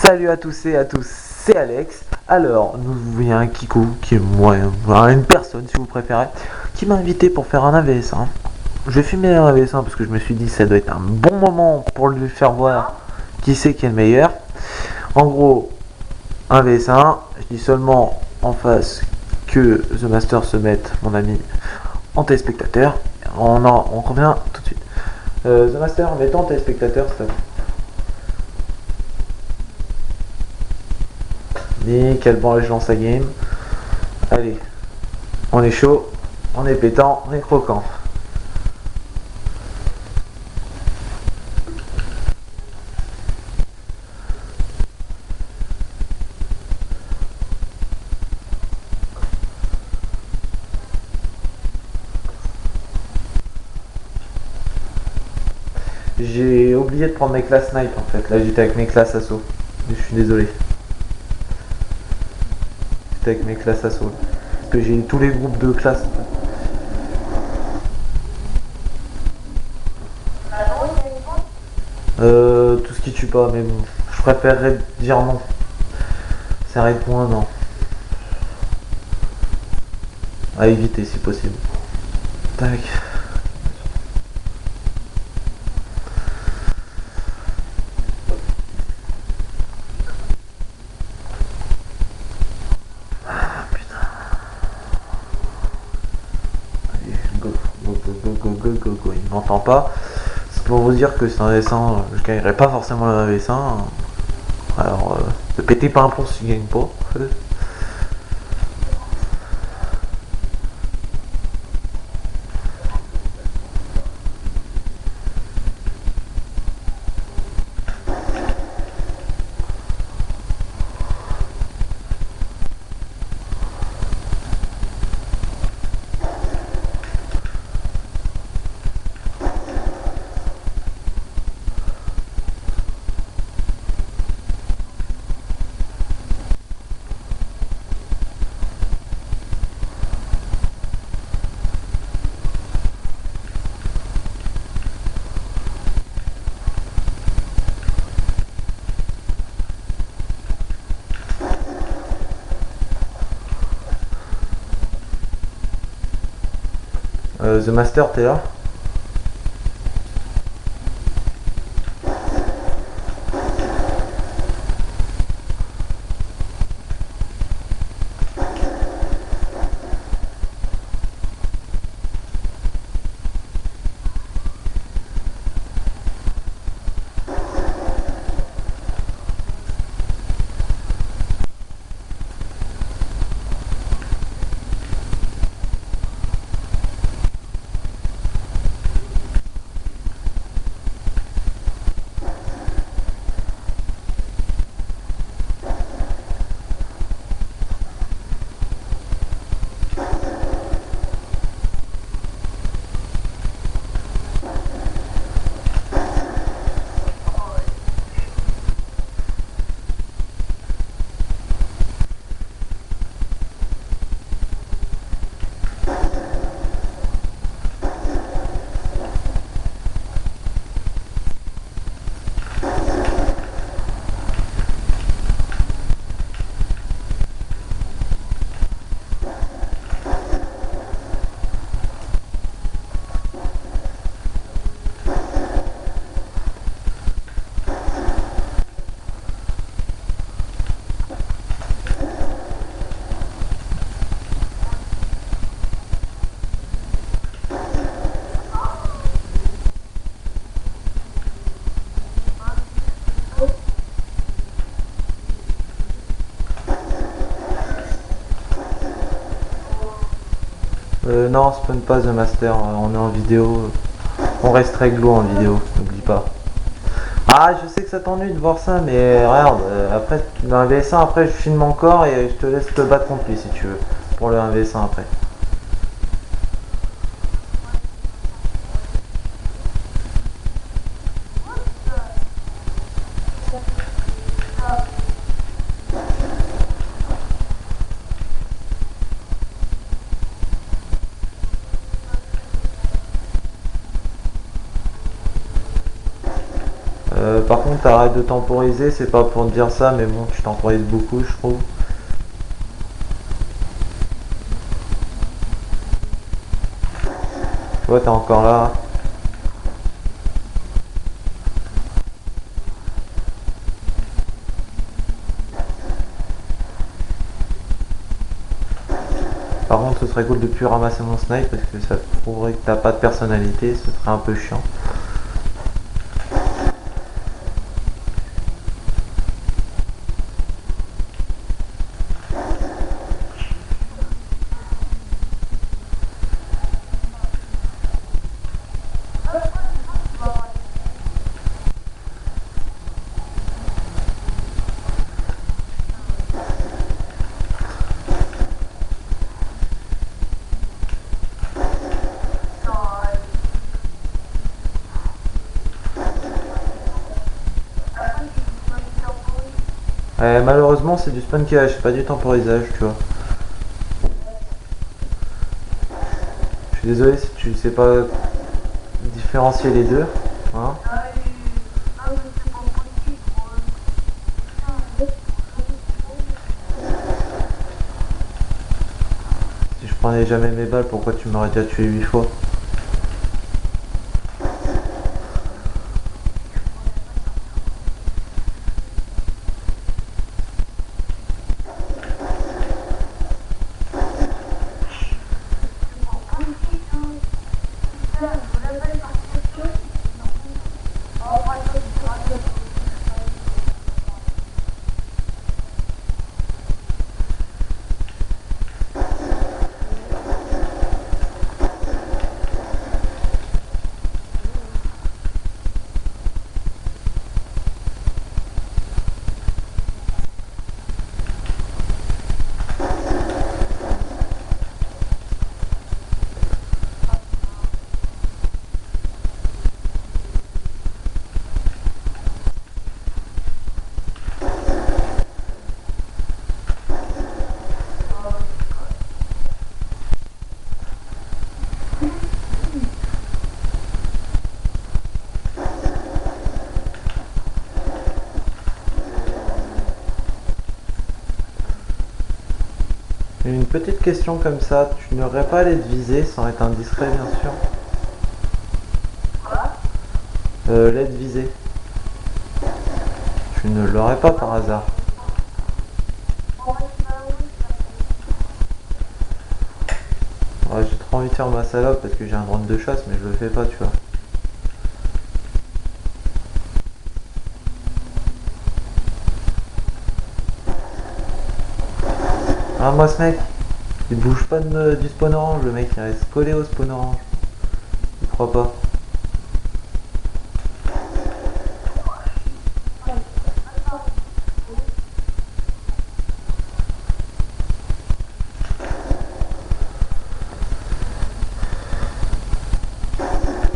Salut à tous et à tous, c'est Alex. Alors, nous vient un Kiko, qui est moi, une personne si vous préférez, qui m'a invité pour faire un AVS1. Je vais filmer un AVS1 parce que je me suis dit ça doit être un bon moment pour lui faire voir qui c'est qui est le meilleur. En gros, un VS1, je dis seulement en face que The Master se mette, mon ami, en téléspectateur. On revient tout de suite. The Master, mettons en téléspectateur, ça. Nickel, bon, allez, je lance la game. Allez, on est chaud, on est pétant, on est croquant. J'ai oublié de prendre mes classes snipe en fait. Là j'étais avec mes classes assaut. Je suis désolé. J'étais avec mes classes assaut. Parce que j'ai tous les groupes de classe. Tout ce qui tue pas, mais bon. Je préférerais dire non. Ça arrête point, non. À éviter si possible. Tac. Go. Il ne m'entend pas. C'est pour vous dire que c'est un V100, je gagnerai pas forcément le V100. Alors, ne pétez pas un plomb si je gagne pas. The Master, t'es là? Non, spawn pas The Master, on est en vidéo. On reste réglo en vidéo, n'oublie pas. Ah, je sais que ça t'ennuie de voir ça, mais regarde, après, dans un VS1, après je filme encore et je te laisse te battre contre lui si tu veux, pour le 1v1 après. Par contre, arrête de temporiser, c'est pas pour te dire ça, mais bon, tu temporises beaucoup, je trouve. Tu vois, t'es encore là. Par contre, ce serait cool de plus ramasser mon snipe parce que ça prouverait que t'as pas de personnalité, ce serait un peu chiant. Malheureusement, c'est du spawn cache, c'est pas du temporisage, tu vois. Je suis désolé si tu sais pas différencier les deux. Hein. Si je prenais jamais mes balles, pourquoi tu m'aurais déjà tué 8 fois? Une petite question comme ça, tu n'aurais pas à les viser sans être indiscret bien sûr. L'aide visée. Tu ne l'aurais pas par hasard. Ouais, j'ai trop envie de faire ma salope parce que j'ai un drone de chasse mais je le fais pas tu vois. Ah moi ce mec, il bouge pas du spawn orange, le mec il reste collé au spawn orange. Je crois pas.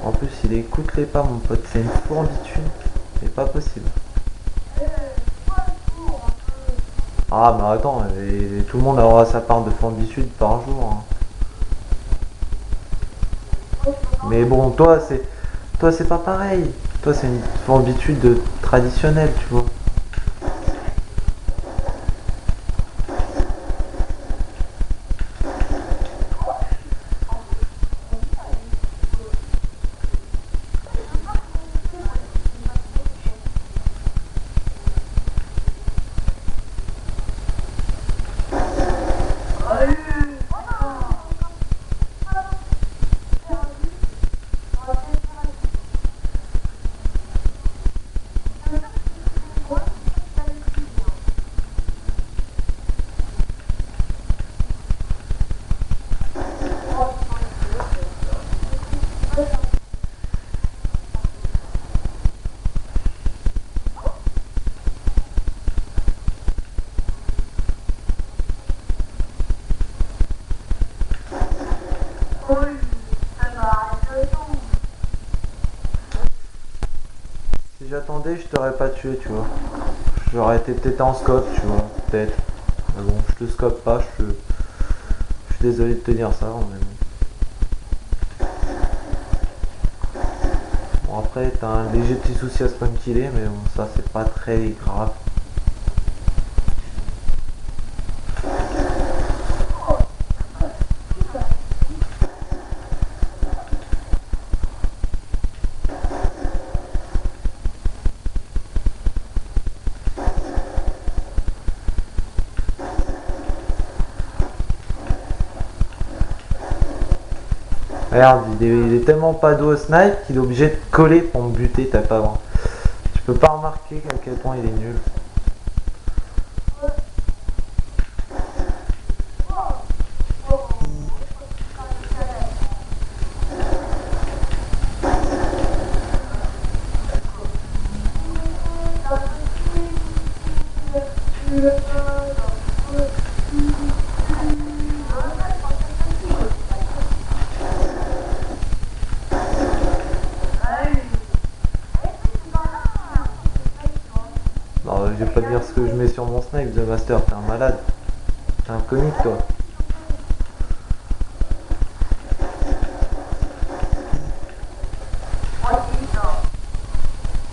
En plus il écoute les pas mon pote, c'est une fourbiture. C'est pas possible. Ah mais attends, tout le monde aura sa part de fourmitude par jour. Hein. Mais bon, toi c'est pas pareil. Toi c'est une fourmitude traditionnelle, tu vois. Si j'attendais, je t'aurais pas tué, tu vois. J'aurais été peut-être en scope, tu vois, peut-être. Mais bon, je te scope pas, je suis désolé de te dire ça, mais bon. Bon, après t'as un léger petit souci à spawn killer, mais bon, ça c'est pas très grave. Regarde, il est tellement pas dos au snipe qu'il est obligé de coller pour me buter, t'as pas vraiment. Tu peux pas remarquer à quel point il est nul. Non, je vais pas te dire ce que je mets sur mon snipe, The Master, t'es un malade. T'es un comique, toi.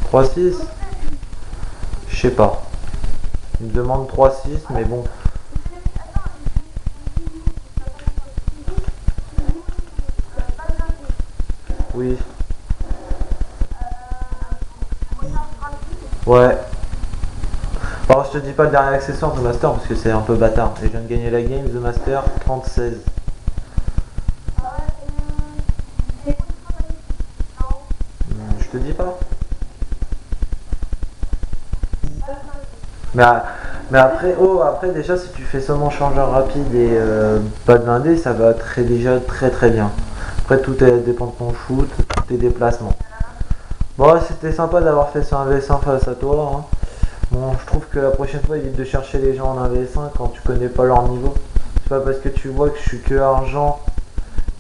Trois six. Je sais pas. Il me demande 3-6, mais bon. Oui. Ouais. Alors je te dis pas le dernier accessoire de Master parce que c'est un peu bâtard. Et je viens de gagner la game The Master 30-16. Je te dis pas. Mais après, après déjà si tu fais seulement changeur rapide et pas de blindé, ça va déjà très bien. Après tout dépend de ton shoot, tes déplacements. Bon, c'était sympa d'avoir fait sur un V100 face à toi. Hein. Bon, je trouve que la prochaine fois, évite de chercher les gens en 1v5 quand tu connais pas leur niveau. C'est pas parce que tu vois que je suis que argent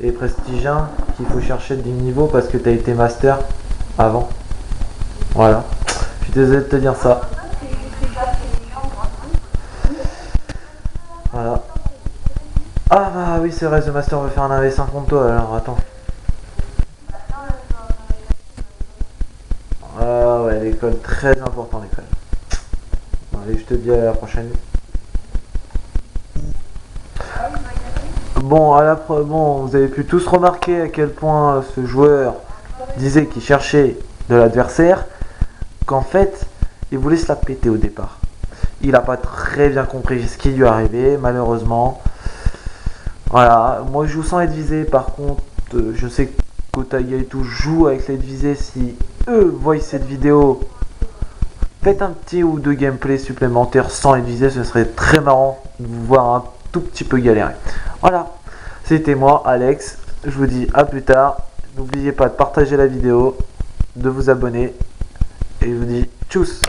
et prestige 1 qu'il faut chercher du niveau parce que t'as été master avant. Voilà. Je suis désolé de te dire ça. Voilà. Ah bah oui, c'est vrai, The Master veut faire un 1v5 contre toi, alors attends. Ah ouais, l'école, très important l'école. Allez, je te dis à la prochaine. Bon, bon, vous avez pu tous remarquer à quel point ce joueur disait qu'il cherchait de l'adversaire, qu'en fait, il voulait se la péter au départ. Il n'a pas très bien compris ce qui lui est arrivé, malheureusement. Voilà, moi je joue sans être visé, par contre, je sais que Kotaga et tout joue avec l'aide visée. Si eux voient cette vidéo, faites un petit ou deux gameplays supplémentaires sans être visé, ce serait très marrant de vous voir un tout petit peu galérer. Voilà, c'était moi, Alex. Je vous dis à plus tard. N'oubliez pas de partager la vidéo, de vous abonner. Et je vous dis tchuss.